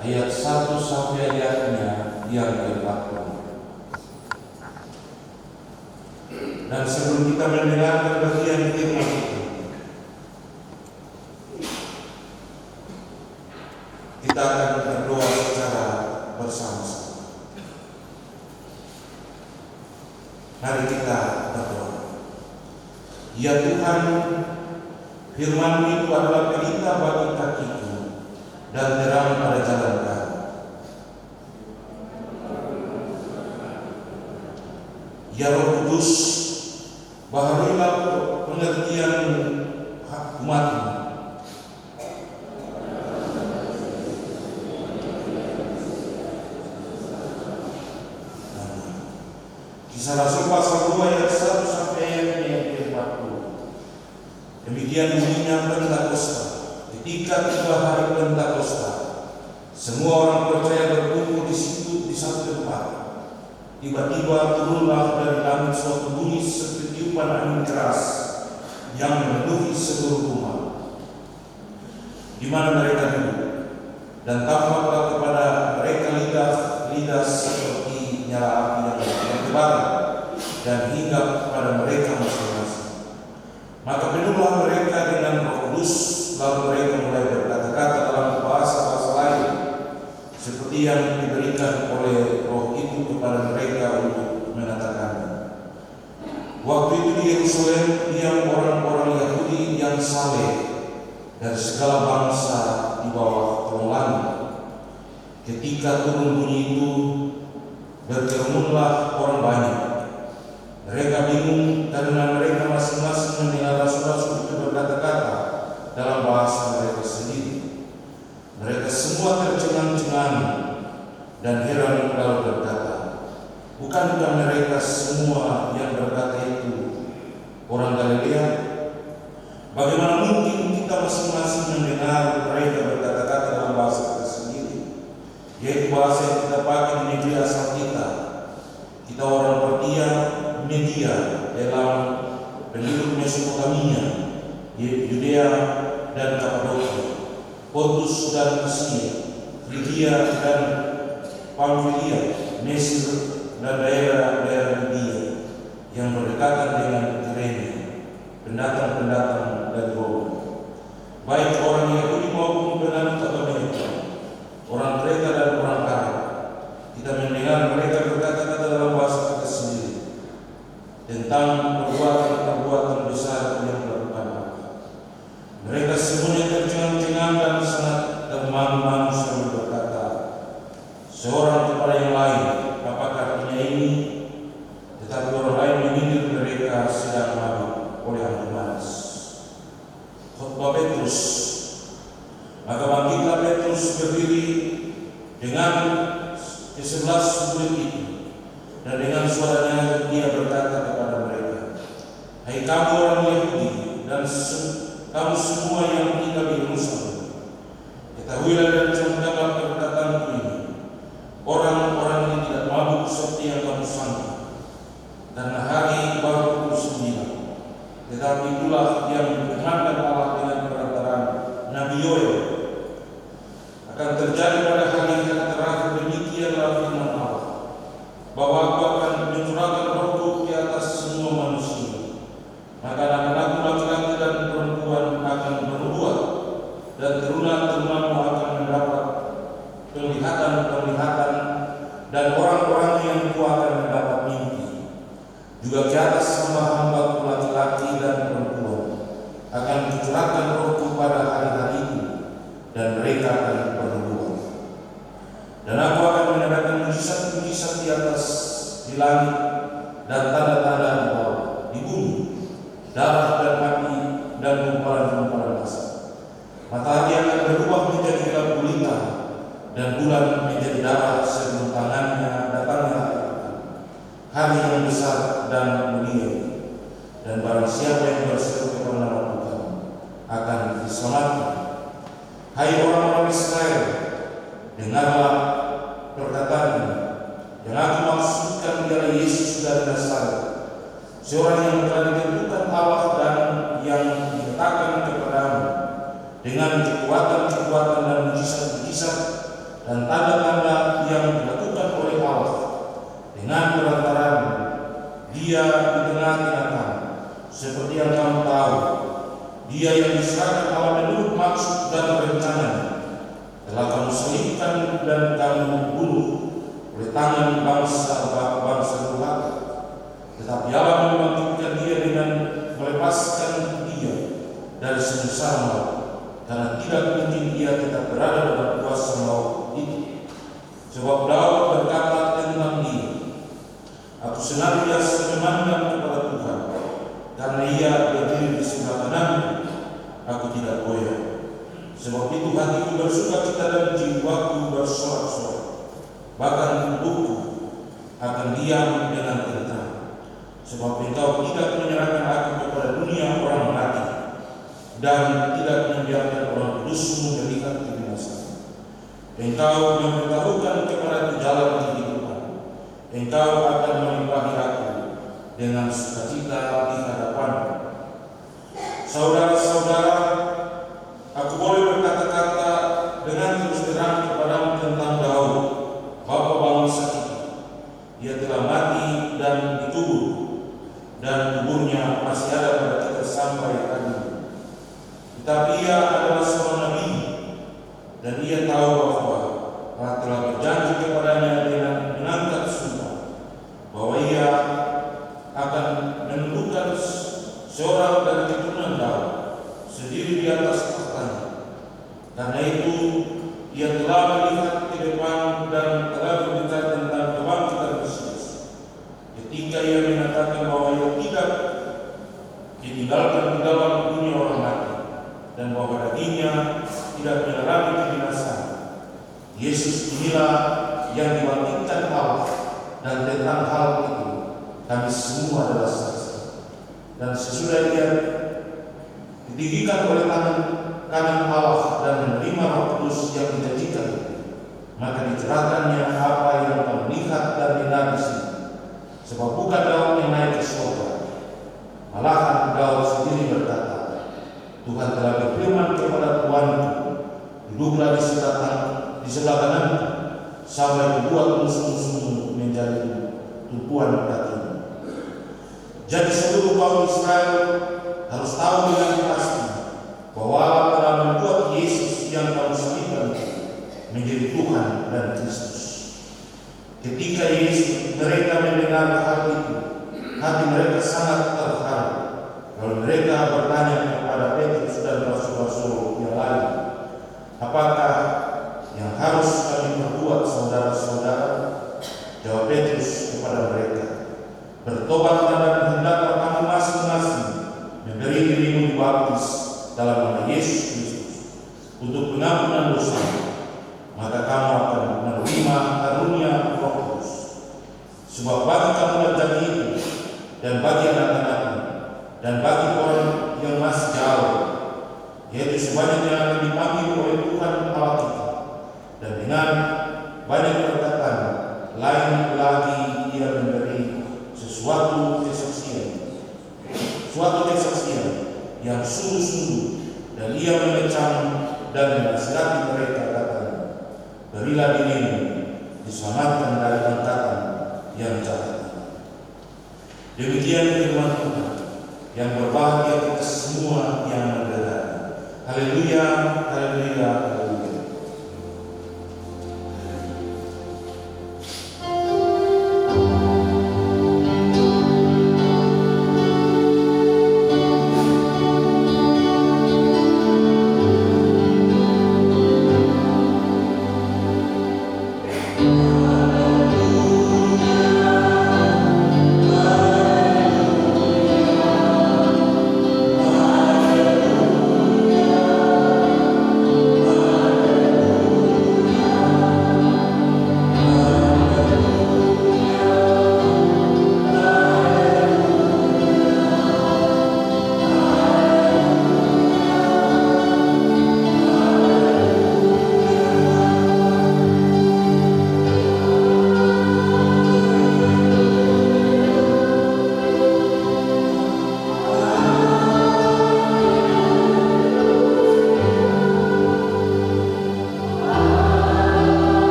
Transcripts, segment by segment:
ayat 1 sampai ayatnya yang ke-40. Dan sebelum kita mendengarkan bagian firman itu, kita akan berdoa secara bersama-sama. Mari kita berdoa. Ya Tuhan, firman-Mu itu adalah pelita bagi kakiku dan terang pada jalan kami. Ya Roh Kudus, baharulah pengertian umat-Mu. Kisah Rasul pasal 2 ayat 1 sampai ayat yang ke-40. Demikian bunyinya Pentakosta. Ketika tiba hari Pentakosta, semua orang percaya berkumpul di situ di satu tempat. Tiba-tiba turunlah dari langit suatu bunyi seperti tiupan angin keras yang memenuhi seluruh rumah di mana mereka duduk, dan tampaklah kepada mereka lidah seperti nyala api yang terbakar dan hinggap kepada mereka masing-masing. Maka penuhlah mereka dengan Roh Kudus, lalu mereka mulai berkata-kata dalam bahasa-bahasa lain seperti yang diberikan oleh Roh itu kepada mereka untuk mengatakannya. Waktu itu di Yerusalem diam orang-orang Yahudi yang saleh dari segala bangsa di bawah kolong langit. Ketika turun bunyi itu, berkerumunlah orang banyak. Mereka bingung karena mereka masing-masing mendengar rasul-rasul itu berkata-kata dalam bahasa mereka sendiri. Mereka semua tercengang-cengang dan heran lalu berkata, bukankah mereka semua yang berkata itu orang Galilea? Bagaimana mungkin kita masing-masing mendengar mereka berkata-kata dalam bahasa kita sendiri, yaitu bahasa yang kita pakai di negeri asal kita? Kita orang Partia, Media dalam penduduk Mesopotamia, Yudea dan Kapadokia, Pontus dan Asia, Frigia dan Pamfilia, Mesir dan daerah-daerah Libya yang berdekatan dengan Kirene, pendatang-pendatang dari Roma, baik orang Yahudi maupun penganut agama Yahudi, orang Kreta dan orang Arab. Kita mendengar mereka berkata-kata dalam bahasa kita sendiri tentang perbuatan-perbuatan besar yang dilakukan Allah. Mereka semuanya tercengang-cengang dan sangat termangu-mangu sambil berkata seorang kepada yang lain, apakah artinya ini? Tetapi orang lain menyindir mereka sedang mabuk oleh angin panas. Khotbah Petrus. Maka bangkitlah Petrus berdiri dengan ke-11 murid itu, dan dengan suaranya dia berkata kepada mereka, hai kamu orang Yahudi dan kamu semua yang tinggal di Yerusalem, ketahuilah dan camkanlah perkataanku ini. Orang-orang ini tidak mabuk seperti yang kamu sangka, karena hari baru pukul 9. Tetapi itulah yang difirmankan Allah dengan perantaraan Nabi Yoel akan terjadi pada hari yang terakhir. Demikianlah firman Allah, bahwa Aku akan mencurahkan Rohku di atas semua manusia. Maka anak-anakmu laki-laki dan perempuan akan bernubuat, dan teruna-terunamu akan mendapat penglihatan-penglihatan, dan orang-orang yang tua akan mendapat mimpi. Juga di atas hamba-hambaku laki-laki dan perempuan akan kucurahkan Rohku pada hari-hariku, dan mereka akan bernubuat. Dan Aku akan mengadakan mujizat-mujizat di langit dan tanda-tanda di bawah, di bumi, darah dan api dan gumpalan-gumpalan asap. Matahari akan berubah menjadi gelap gulita dan bulan menjadi darah sebelum tangannya datangnya hari yang besar dan mulia. Dan barang siapa yang berseru kepada nama Tuhan akan diselamatkan. Hai orang-orang Israel, dengarlah perkataan ini. Yang aku maksudkan ialah Yesus dari Nazaret, seorang yang telah ditentukan Allah dan yang diletakkan kepadamu dengan kekuatan-kekuatan dan mujizat-mujizat dan tanda-tanda yang dilakukan oleh Allah dengan perantaraan Dia di tengah-tengah kami. Seperti yang kamu tahu, Dia yang diserahkan Allah menurut maksud dan rencananya telah kamu selipkan dan kamu bunuh oleh tangan bangsa Tuhan. Tetapi Allah membangkitkan Dia dengan melepaskan Dia dari sengsara maut, karena tidak mungkin Dia tetap berada dalam kuasa maut itu. Sebab Daud berkata tentang Dia, "Aku senantiasa memandang kepada Tuhan, karena Ia berdiri di sebelah kananku, aku tidak goyah. Sebab itu hatiku bersuka cita dan jiwaku bersorak-sorak. Bahkan tubuhku akan diam dengan tentram. Sebab Engkau tidak menyerahkan aku kepada dunia orang mati, dan tidak membiarkan orang kudus-Mu melihat kebinasaan. Engkau memberitahukan kepadaku jalan kehidupan. Engkau akan melimpahi aku dengan sukacita di hadapan-Mu." Saudara-saudara, aku boleh berkata-kata dengan terus terang kepadamu tentang Daud, bapa bangsa kita. Ia telah mati dan dikubur, dan kuburnya masih ada pada kita sampai hari ini. Tetapi ia adalah seorang nabi, dan ia tahu bahwa Allah telah berjanji kepadanya dengan mengangkat sumpah bahwa ia akan menundukkan seorang dari keturunan Daud sendiri di atas tahtanya. Karena itu ia telah melihat ke depan dan telah berbicara tentang kebangkitan Mesias, ketika ia mengatakan bahwa ia tidak ditinggalkan di dalam dunia orang mati, dan bahwa dagingnya tidak mengalami kebinasaan. Yesus inilah yang dibangkitkan Allah, dan tentang hal itu kami semua adalah saksi. Dan sesudah Ia ditinggikan oleh tangan kanan Allah dan menerima Roh Kudus yang dijanjikan, maka dicerahkannya apa yang kamu lihat dan dengar di sini. Sebab bukan Daud yang naik ke surga, malahan Daud sendiri berkata, "Tuhan telah berfirman kepada Tuanku, duduklah di sebelah kananku, sampai membuat musuh-musuhmu menjadi tumpuan kakimu." Jadi seluruh kaum Israel harus tahu dengan pasti bahwa Allah telah membuat Yesus yang kamu salibkan menjadi Tuhan dan Kristus. Ketika mereka mendengar hal itu, hati mereka sangat terharu. Lalu mereka bertanya kepada Petrus dan rasul-rasul yang lain, "Apakah yang harus kami perbuat, saudara-saudara?" Jawab Petrus kepada mereka, "Bertobatlah dan hendaklah kamu masing-masing memberi dirimu dibaptis dalam nama Yesus Kristus untuk pengampunan dosa, maka kamu akan menerima karunia Roh Kudus. Sebab bagi kamu lajang itu, dan bagi anak-anakmu, dan bagi orang yang masih jauh, yaitu sebanyak yang akan dipanggil oleh Tuhan Allah kita, dan dengan banyak perkataan lain lagi Ia memberi suatu kesaksian yang sungguh-sungguh, dan Ia mengecam dan menasihati mereka, katanya, "Berilah dirimu diselamatkan dari angkatan yang jahat." Demikian firman Tuhan, yang berbahagia kita semua yang mendengar. Haleluya, haleluya, haleluya.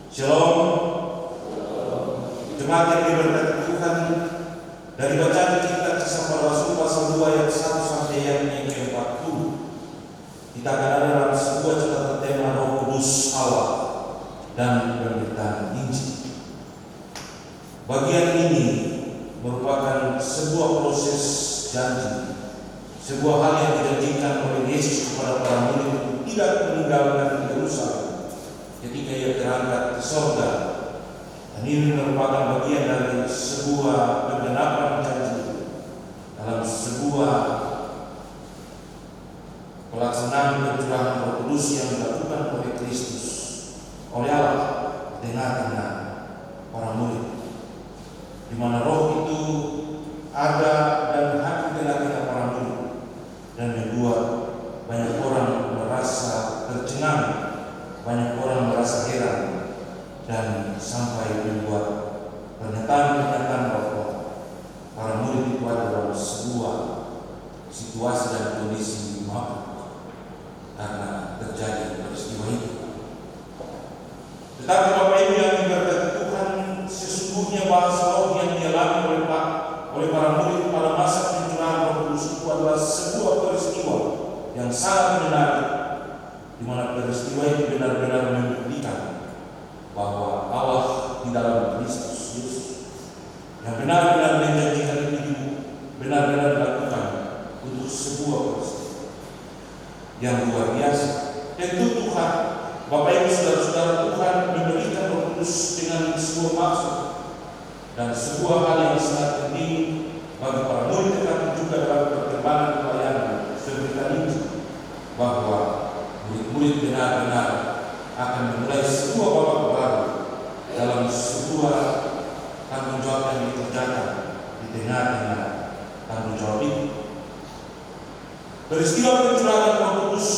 Shalom. Jemaat yang diberkati Tuhan, dari bacaan kita Kisah Para Rasul pasal 2 ayat 1 sampai ayat yang ke-40, kita akan ada dalam sebuah catatan tema Roh Kudus Allah dan pemberitaan Injil. Bagian ini merupakan sebuah proses janji, sebuah hal yang dijanjikan oleh Yesus kepada para murid untuk tidak meninggalkan Yerusalem ketika ia terangkat ke surga. Dan ini merupakan bagian dari sebuah penggenapan janji dalam sebuah pelaksanaan pencurahan Roh Kudus yang dilakukan oleh Kristus, oleh Allah di tengah-tengah para murid, di mana Roh itu ada dan hadir di tengah-tengah para murid dan membuat banyak orang merasa tercengang, banyak orang merasa heran, dan sampai membuat pernyataan-pernyataan bahwa para murid itu ada dalam sebuah situasi dan kondisi mabuk karena terjadi peristiwa itu. Tetapi Bapak Ibu yang diberkati Tuhan, sesungguhnya bahasa roh yang dialami oleh para murid pada masa pencurahan Roh Kudus itu adalah sebuah peristiwa yang sangat menarik, di mana peristiwa itu benar-benar membuktikan bahwa Allah di dalam Kristus Yesus yang benar-benar menjanjikan itu benar-benar dilakukan untuk sebuah peristiwa yang luar biasa. Tentu Tuhan, Bapak Ibu saudara-saudara, Tuhan memberikan Roh Kudus dengan sebuah maksud dan sebuah hal yang sangat penting bagi para murid, tetapi juga dalam perkembangan pelayanan pemberitaan Injil, bahwa murid-murid benar-benar akan memulai sebuah babak baru dalam sebuah tanggung jawab yang dikerjakan di tengah-tengah tanggung jawab itu. Peristiwa pencurahan Roh Kudus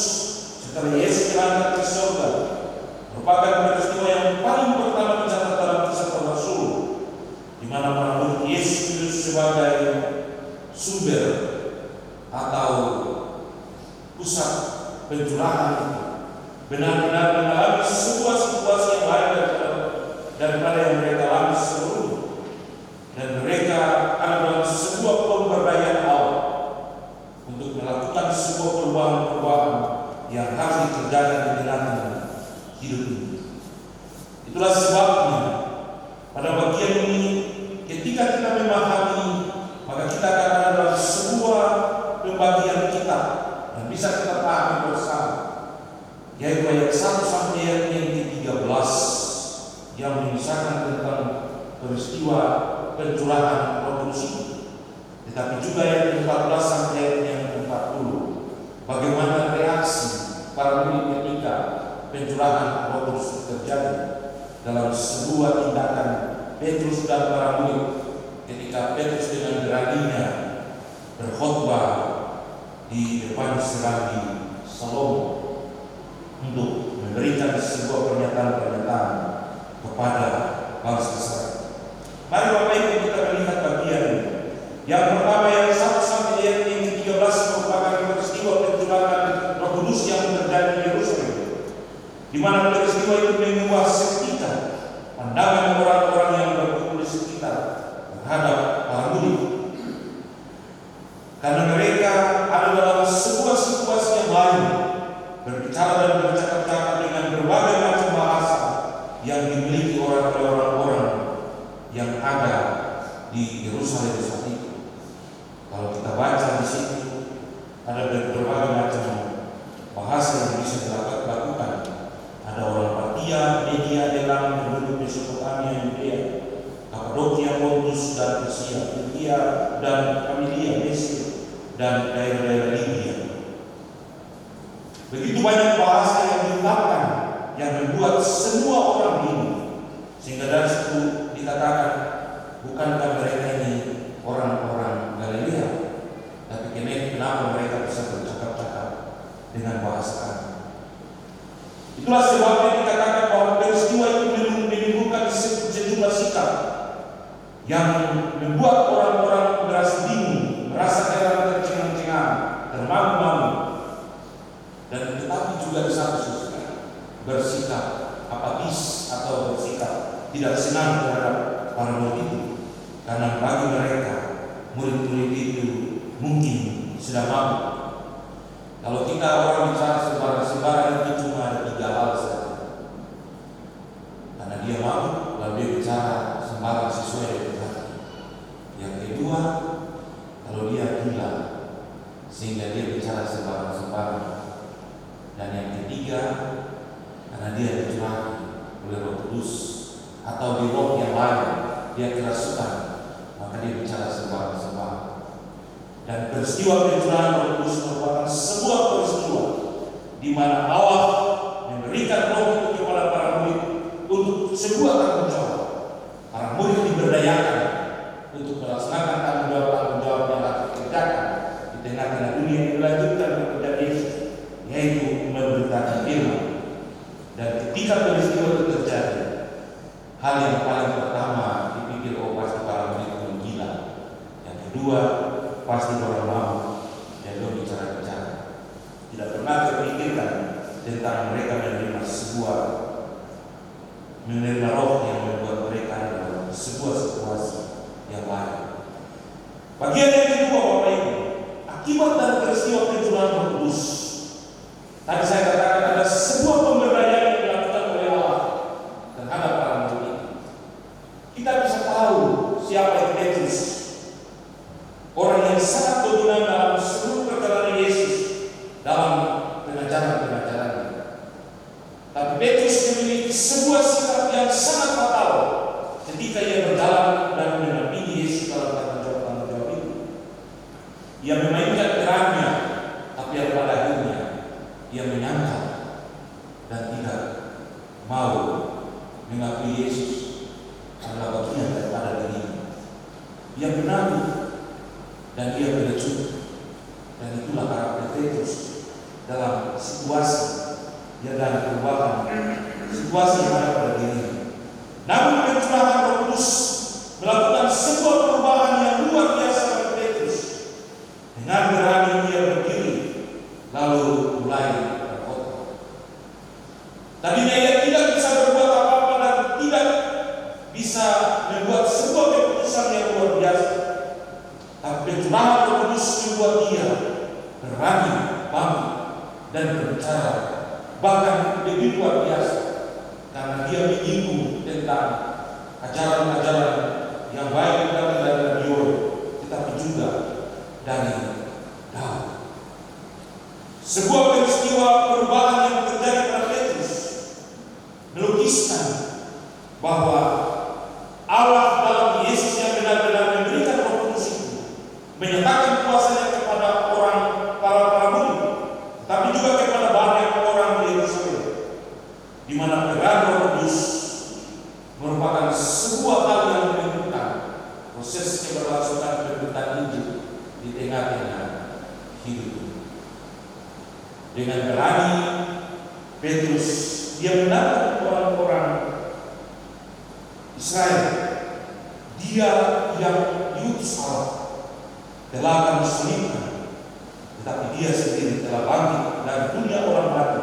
setelah Yesus berangkat ke surga merupakan peristiwa yang paling pertama dicatat dalam Kisah Para Rasul, di mana para murid Yesus sebagai sumber atau pusat pencurahan itu benar-benar mengalami sebuah situasi yang lain daripada yang mereka alami sebelumnya, dan mereka ada dalam sebuah pemberdayaan Allah untuk melakukan sebuah perubahan-perubahan yang harus dikerjakan di tengah-tengah hidup ini. Itulah sebabnya pada bagian ini, ketika kita memahami, maka kita akan ada dalam sebuah pembagian kita yang bisa kita pahami bersama, yaitu ayat 1 sampai ayat yang ke-13 yang mengisahkan tentang peristiwa pencurahan Roh Kudus itu. Tetapi juga ayat 14 sampai ayat yang ke-40, bagaimana reaksi para murid ketika pencurahan Roh Kudus terjadi dalam sebuah tindakan Petrus dan para murid ketika Petrus dengan beraninya berkhotbah di depan Serabi Salomo untuk memberikan sebuah pernyataan-pernyataan kepada bangsa Israel. Mari Bapak Ibu kita melihat bagian ini. Yang pertama, yang 1 sampai ayat yang ke-13 merupakan peristiwa pencurahan Roh Kudus yang terjadi di Yerusalem, di mana peristiwa itu mengubah seketika pandangan orang-orang yang berkumpul di sekitar terhadap para murid, karena mereka ada dalam sebuah situasi yang lain, berbicara dan bercakap-cakap dengan berbagai macam bahasa yang dimiliki oleh orang-orang yang ada di Yerusalem saat itu. Kalau kita baca di situ, ada berbagai macam bahasa yang bisa dilakukan. Ada orang Partia, Media, Elam, penduduk Mesopotamia, Yudea, Kapadokia, Pontus dan Persia, Turkia dan Familia, Mesir dan daerah-daerah Libya. Begitu banyak bahasa yang diungkapkan yang membuat semua orang bingung, sehingga dari situ dikatakan, bukankah mereka ini orang-orang Galilea? Tapi kenapa mereka bisa bercakap-cakap dengan bahasa Arab? Itulah sebabnya dikatakan bahwa peristiwa itu menimbulkan sejumlah sikap yang membuat orang-orang merasa bingung, merasa heran, tercengang-cengang, termangu-mangu, dan tetapi juga di satu sisi bersikap apatis atau bersikap tidak senang terhadap para murid itu, karena bagi mereka murid-murid itu mungkin sudah mabuk. Kalau kita orang bicara sembarang itu cuma ada 3 hal saja. Karena dia mabuk, lalu dia bicara sembarang sesuai dengan hati. Yang kedua, kalau dia gila, sehingga dia bicara sembarang. Dan yang ketiga, karena dia dicurahi oleh Roh Kudus atau di roh yang lain, dia kerasukan, maka dia bicara sembarang. Dan peristiwa pencurahan Roh Kudus merupakan sebuah peristiwa di mana Allah memberikan roh itu kepada para murid untuk sebuah tanggung jawab. Para murid diberdayakan untuk melaksanakan tanggung jawab yang akan dikerjakan di tengah-tengah dunia yang dilanjutkan kepada Yesus, yaitu memberitakan firman. Dan ketika peristiwa itu terjadi, hal yang paling pertama dipikir, pasti para murid itu gila. Yang kedua, pasti orang mabuk dan dia bicara-bicara. Tidak pernah terpikirkan tentang mereka menerima roh yang membuat mereka dalam sebuah situasi yang lain. Bagian yang kedua, Bapak Ibu, akibat dari peristiwa pencurahan Roh Kudus, tadi saya katakan ada sebuah pemberdayaan yang dilakukan oleh Allah terhadap para murid. Kita bisa tahu siapa itu Petrus, orang yang sangat dominan dalam seluruh perjalanan Yesus dalam pengajaran-pengajarannya. Tapi Petrus memiliki sebuah sikap yang sangat fatal ketika ia berjalan dan mendampingi Yesus dalam tanggung jawab itu. Ia memainkan perannya, tapi pada akhirnya ia menyangkal dan tidak mau mengakui Yesus adalah bagian daripada dirinya. Ia menangis dan ia berlecut, dan itulah karakter Petrus dalam situasi dalam perubahan situasi yang ada pada dirinya. Namun pencurahan Roh Kudus melakukan sebuah perubahan yang luar biasa pada Petrus. Dengan berani ia berdiri lalu mulai berkhotbah. Tadinya ia tidak bisa berbuat apa-apa dan tidak bisa membuat sebuah keputusan yang luar biasa. Tapi pencurahan Roh Kudus membuat dia berani, bangkit dan berbicara, bahkan lebih luar biasa, karena dia menyinggung tentang ajaran-ajaran yang baik bukan dari radio, tetapi juga dari Daud. Sebuah peristiwa perubahan yang terjadi pada Petrus melukiskan bahwa Allah dalam Yesus yang benar-benar memberikan Roh Kudus itu menyatakan kuasanya kepada para murid, tapi juga kepada banyak orang di Yerusalem, di mana peran Roh Kudus merupakan sebuah hal yang menentukan proses keberlangsungan pemerintahan hidup di tengah-tengah hidup. Dengan berani, Petrus dia mendapat orang-orang Israel, dia yang diutus Allah telah akan disulibkan, tetapi dia sendiri telah bangkit dari dunia orang mati.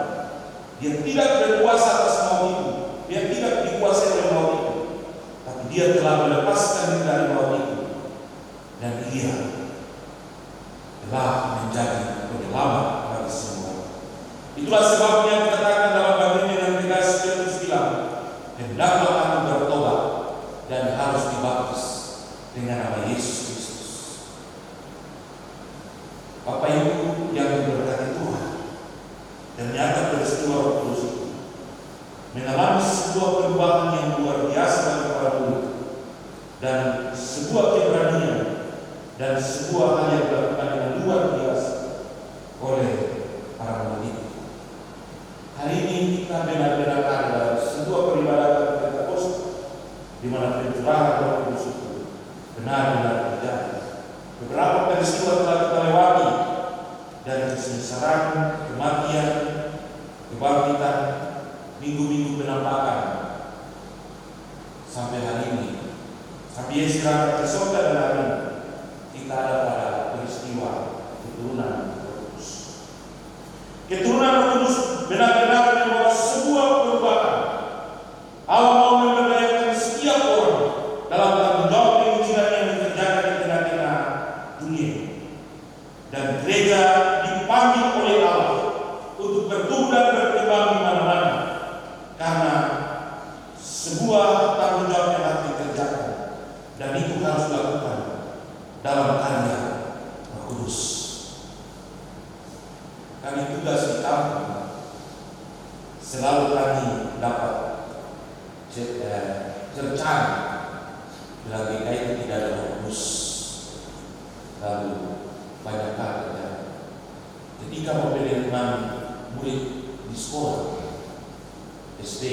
Dia tidak berkuasa atas maut itu, dia tidak dikuasai oleh maut itu, tapi dia telah melepaskan diri dari maut itu, dan dia telah menjadi penyelamat bagi semua. Itulah sebabnya dikatakan dalam bagian yang tegas Petrus bilang, hendaklah kamu bertobat dan harus dibaptis dengan nama Yesus Kristus. Bapak Ibu yang diberkati Tuhan, ternyata peristiwa Roh Kudus itu mengalami sebuah perubahan yang luar biasa bagi para murid, dan sebuah keberanian dan sebuah hal yang dilakukan dengan luar biasa oleh para murid. Hari ini kita benar-benar ada sebuah peribadatan Pentakosta di mana pencurahan Roh Kudus itu benar-benar terjadi. Beberapa peristiwa telah kita lewati, dari kesengsaraan, kematian, kebangkitan, minggu-minggu penampakan, sampai hari ini, sampai Yesus berangkat ke surga, dan hari ini kita ada pada peristiwa keturunan Roh Kudus. Keturunan Roh Kudus benar-benar membawa sebuah perubahan. Allah mau memberdayakan sebuah tanggung jawab yang harus dikerjakan, dan itu harus dilakukan dalam karya Roh Kudus. Kami tugas di kampung, selalu kami dapat cercaan bila GKI itu tidak ada Roh Kudus, lalu banyak hal terjadi. Ketika mau penerimaan murid di sekolah SD,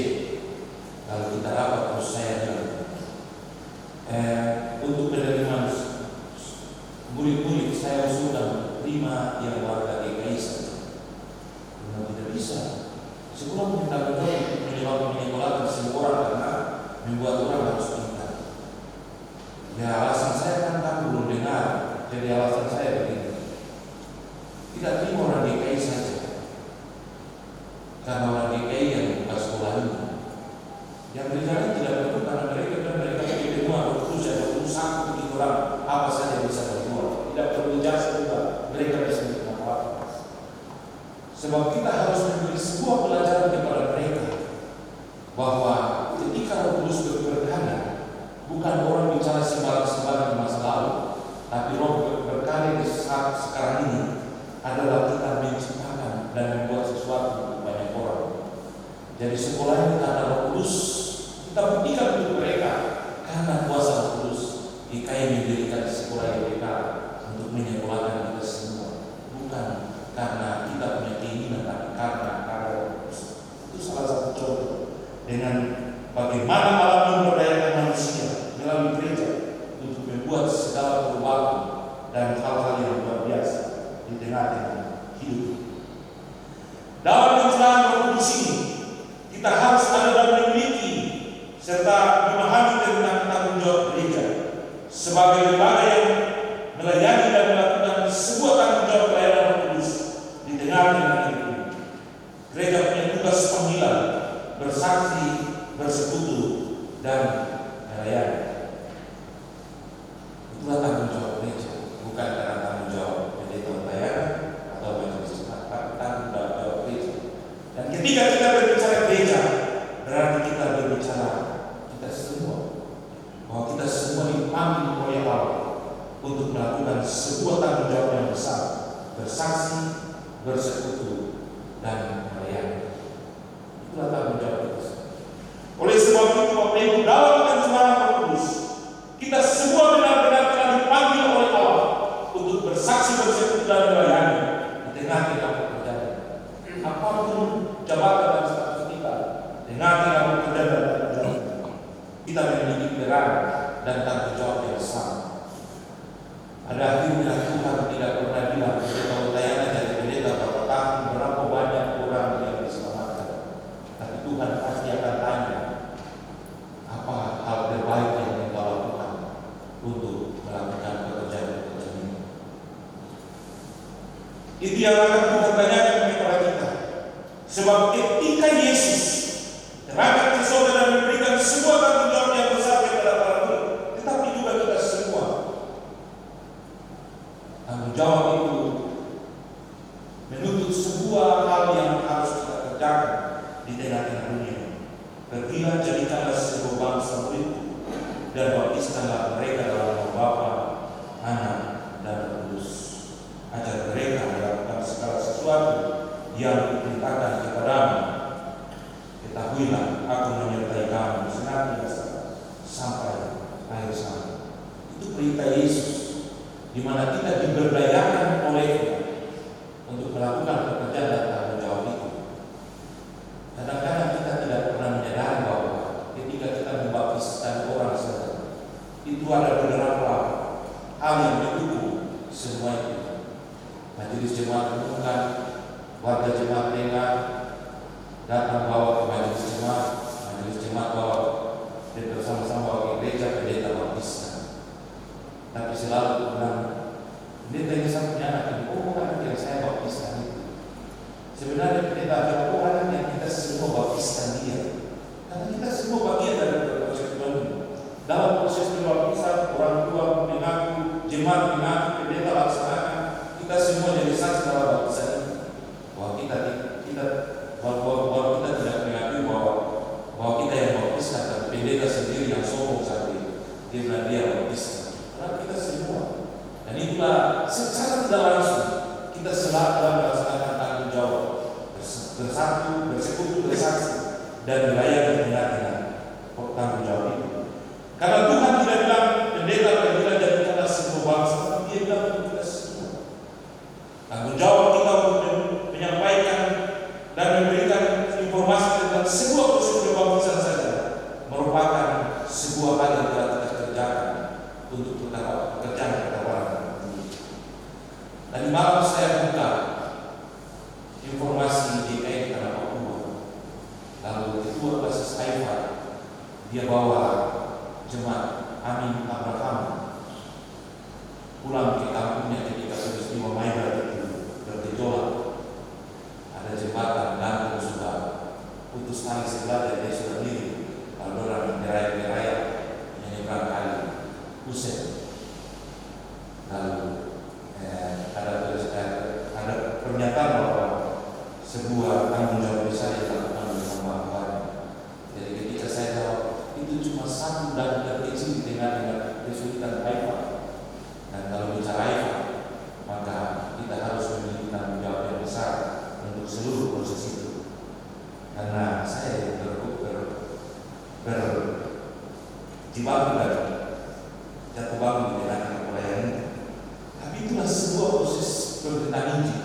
lalu kita rapat, terus saya bilang untuk penerimaan murid-murid saya sudah 5 yang warga DKI saja. Memang tidak bisa. Sekurang minta untuk menyekolahkan semua orang karena membuat orang harus pintar. Ya, alasan saya kan belum dengar. Jadi alasan saya begini: tidak terima orang DKI saja, karena orang DKI yang buka sekolah ini, yang berjalan tidak perlu, karena mereka tidak semua khusus ada usaha untuk orang apa saja bisa berbuat. Tidak perlu jasa juga, mereka bisa berbuat. Sebab kita harus memberi sebuah pelajaran kepada mereka bahwa ketika Roh Kudus berkarya, bukan orang bicara sembarang-sembarang di masa lalu, tapi Roh berkarya di saat sekarang ini adalah kita menciptakan dan membuat sesuatu untuk banyak orang. Jadi sekolah ini karena Roh Kudus, kita buktikan untuk mereka karena kuasa Roh Kudus. GKI mendirikan sekolah YPK untuk menyekolahkan kita semua, bukan karena kita punya keinginan, tapi karena Roh Kudus. Itu salah satu contoh dengan bagaimana Allah memberdayakan manusia melalui gereja untuk membuat segala perubahan dan hal-hal yang luar biasa di tengah-tengah hidup. Dalam pencurahan Roh Kudus ini, kita harus ada dan memiliki serta memahami tentang tanggung jawab gereja sebagai lembaga yang melayani dan melakukan sebuah tanggung jawab pelayanan Roh Kudus di tengah-tengah hidup. Gereja punya tugas panggilan, bersaksi, bersekutu, dan melayani. Itulah tanggung jawab gereja, bukan karena tanggung jawab pendeta pelayanan atau majelis jemaat, tapi tanggung jawab gereja. Dan ketika kita berbicara gereja, berarti kita berbicara kita semua, bahwa kita semua dipanggil oleh Allah untuk melakukan sebuah tanggung jawab yang besar, bersaksi, bersekutu, dan melayani. Itulah tanggung jawab kita. Oleh sebab itu, Bapak Ibu, dalam pencurahan Roh Kudus, kita semua benar-benar telah dipanggil oleh Allah untuk bersaksi, bersekutu, dan melayani di tengah-tengah pekerjaan. Apapun jabatan dan status kita, tengah-tengah pekerjaan dan pekerjaan, kita memiliki peran dan tanggung jawab yang sama. Ada akhirnya Tuhan tidak pernah bilang kalau tayangan dari pendeta berapa tahun, berapa banyak orang yang diselamatkan. Tapi Tuhan pasti akan tanya, apa hal terbaik yang engkau lakukan untuk melakukan pekerjaan-pekerjaan ini. Itu yang akan Tuhan tanyakan kepada kita. Sebab ketika Yesus terangkat ke surga dan memberikan sebuah tanggung jawab yang besar kepada para murid, tetapi juga kita semua, tanggung jawab itu menuntut sebuah hal yang harus kita kerjakan di tengah-tengah dunia. Pergilah, jadikanlah sebuah bangsa muridku dan baptiskanlah mereka dalam nama Bapa, Anak, dan Roh Kudus. Ajar mereka melakukan segala sesuatu yang diperintahkan kepadamu. Ketahuilah, aku menyertai kamu senantiasa sampai akhir zaman. Itu perintah Yesus, di mana kita diberdayakan olehnya untuk melakukan pekerjaan dan tanggung jawab itu. Kadang-kadang kita tidak pernah menyadari bahwa ketika kita membaptiskan orang saja, itu ada beberapa hal yang mendukung semua itu. Majelis jemaat umumkan, warga jemaat dengar, datang bawa ke majelis jemaat bawa dan bersama-sama bawa ke gereja, pendeta baptiskan. Tapi selalu bilang, pendeta ini sama punya anak ini, anak yang saya baptiskan itu. Sebenarnya pendeta adalah orang yang kita semua baptiskan dia, karena kita semua bagian dari proses ini. Dalam proses pembaptisan, orang tua mengaku, jemaat mengaku, pendeta laksanakan, kita semua jadi saksi dalam baptisan ini. Bahwa kita tidak mengakui bahwa kita yang baptiskan, tapi pendeta sendiri yang sombong saat itu. Dia bilang dia baptis. Karena kita semua. Dan itulah secara tidak langsung kita selalu dalam melaksanakan tanggung jawab bersatu, bersekutu, bersaksi dan melayani tengah-tengah tanggung jawab itu. Karena Tuhan tidak bilang pendeta apabila jadikanlah sebuah bangsa, tapi Dia bilang untuk kita semua. Tanggung jawab kita untuk menyampaikan dan memberikan informasi tentang sebuah prosedur baptisan saja merupakan sebuah hal yang telah kita kerjakan untuk pekerjaan ketawaran. Dan di malam saya buka informasi DKI Tanah Papua. Lalu ketua basis AIFA dia bawa jemaat Amin Abraham pulang ke kampungnya ketika peristiwa Maida itu bergejolak. Ada jembatan gantung sudah putus tali sebelah dan dia sudah diri. Lalu orang beraya-beraya menyeberang kali Usai. Lalu ada pernyataan bahwa sebuah tanggung jawab besar yang dilakukan oleh hamba-hamba. Jadi ketika saya jawab itu cuma satu dan terkecil dengan kesulitan AIFA. Dan kalau bicara AIFA, maka kita harus memiliki tanggung jawab yang besar untuk seluruh proses itu. Karena saya berjibaku dan jatuh bangun di tengah pelayanan. Tapi itulah sebuah proses pemerintahan Injil,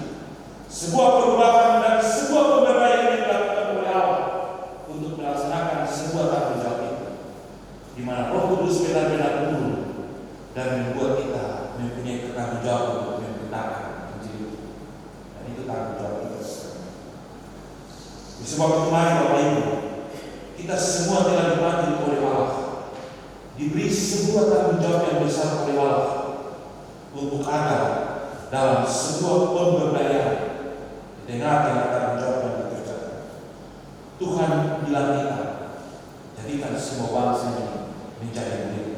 sebuah perubahan dan sebuah pemberdayaan yang dilakukan oleh Allah untuk melaksanakan sebuah tanggung jawab itu, di mana Roh Kudus benar-benar turun dan membuat kita mempunyai tanggung jawab untuk memberitakan Injil. Dan itu tanggung jawab kita. Di sebuah pertemuan Bapak Ibu, kita semua telah dipanggil oleh Allah, diberi sebuah tanggung jawab yang besar oleh Allah untuk ada dalam sebuah pemberdayaan di tengah-tengah tanggung jawab yang dikerjakan. Tuhan bilang kita, jadikan semua bangsa ini menjadi milik.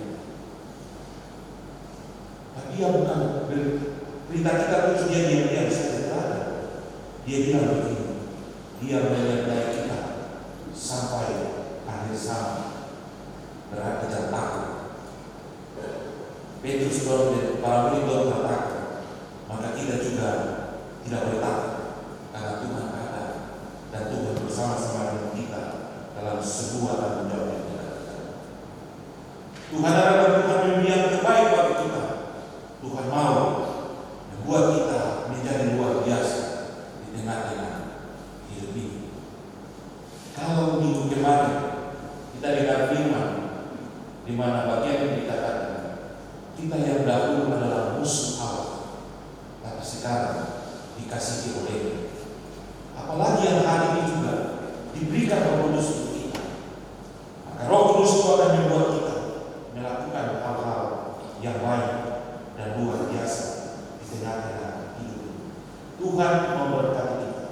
Tapi Dia bukan berita kita itu dia diam-diam saja berada. Dia bilang begini, Dia menyertai kita sampai akhir zaman. Berarti jangan takut. Petrus dan para murid berkata, maka kita juga tidak boleh takut karena Tuhan ada dan Tuhan bersama-sama dengan kita dalam sebuah tanggung jawab yang kita kerjakan. Tuhan ada dan Tuhan memberi yang terbaik bagi kita. Tuhan mau membuat kita menjadi luar biasa di tengah-tengah hidup ini. Kalau minggu kemarin kita dengar firman di mana bagian yang dikatakan kita yang dahulu adalah musuh Allah, tapi sekarang dikasihi oleh. Apalagi yang hari ini juga diberikan Roh Kudus untuk kita. Maka Roh Kudus itu akan membuat kita melakukan hal-hal yang baik dan luar biasa di tengah-tengah hidup ini. Tuhan memberkati kita.